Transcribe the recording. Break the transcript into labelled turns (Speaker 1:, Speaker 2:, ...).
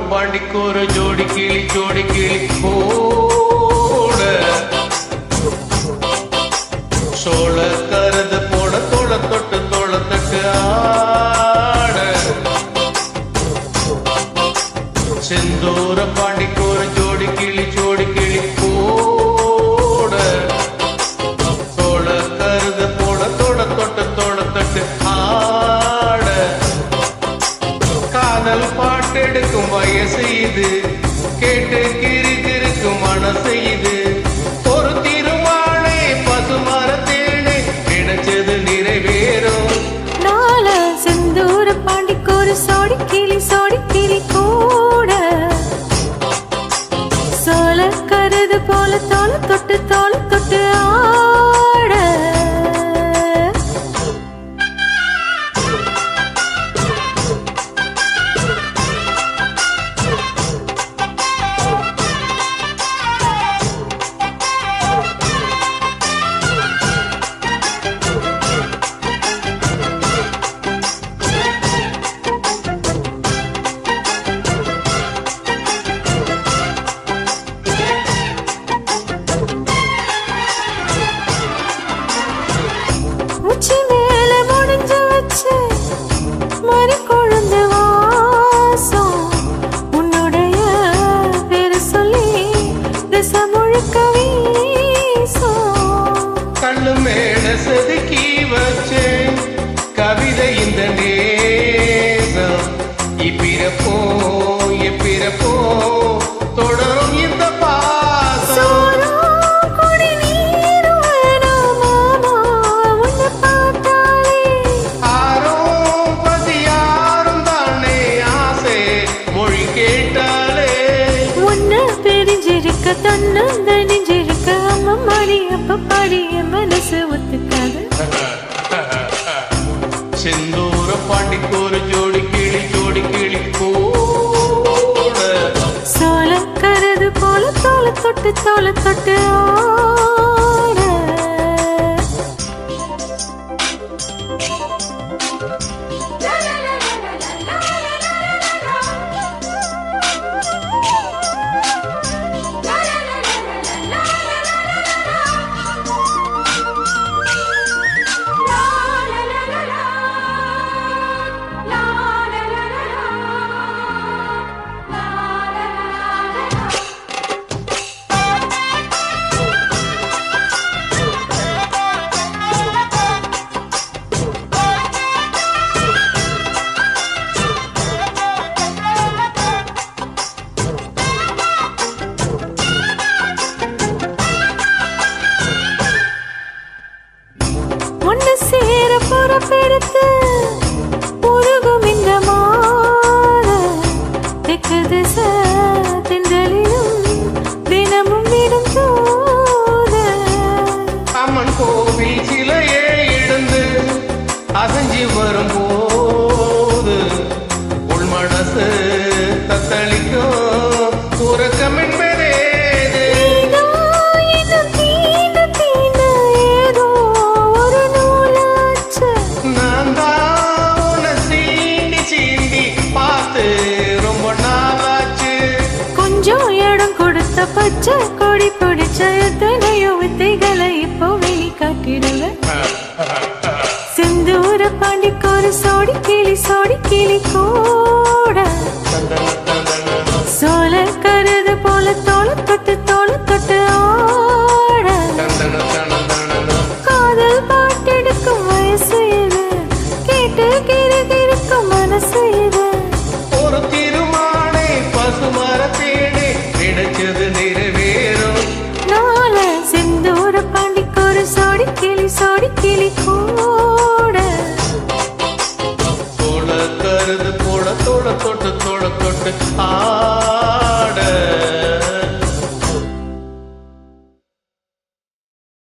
Speaker 1: பாண்டிக்கோர ஜோடி கிளி போட சோழ கருது போட தோள தொட்டு தட்டு ஆட செந்தூர பாண்டிக்கோர ஜோடி கிளி போட சோழ கருது போட தோள தொட்டு தட்டு ஆட காதல் பாட்டெடுக்கும் வயசு இது கேட்டு கிறுக்கும் மனசு இது ஒரு திருவாளே பசுமர தேனே நினைச்சது நிறைவேறும்
Speaker 2: நாள செந்தூர பாண்டிக்கோரு சோடி கிளி கூட சோழ கருது போல தோள தொட்டு ஆட உச்சி மேல முடிஞ்சு வச்சு மறு கொழுந்து வாசம் உன்னுடைய பேரு சொல்லி திசை முழுக்க வீசும்
Speaker 1: கண்ணு மேல செதுக்கி வச்சேன் கவிதை இந்த நேசம் இப்பிறப்போ தொடரும் இந்த பாசம்
Speaker 2: தன்னந்தனிஞ்சிருக்க அம்மா மாடி அப்ப பாடி என் மனசு ஒத்துக்காது
Speaker 1: செந்தூர பாண்டிக்கோரு ஜோடி கிளி போட
Speaker 2: சோழ கருது போல தோள தொட்டு ஆட ஒன்னு சேர பொறப்பெடுத்து உருகும் இந்த மாத தெற்கு திசை தென்றலிலும் தினமும் விடும் தூத
Speaker 1: அம்மன் கோவில் சிலையே இழந்து அசைஞ்சு வரும்போது உள் மனசு தத்தளிக்கும் உறக்கம் என்பதே
Speaker 2: பச்சை கொடி பிடிச்ச எத்தனையோ வித்தைகளை இப்போ வெளி காட்டிடுவேன் செந்தூர பாண்டிக்கோரு சோடி கிளி கூட சோழ கருது போல தோள தொட்டு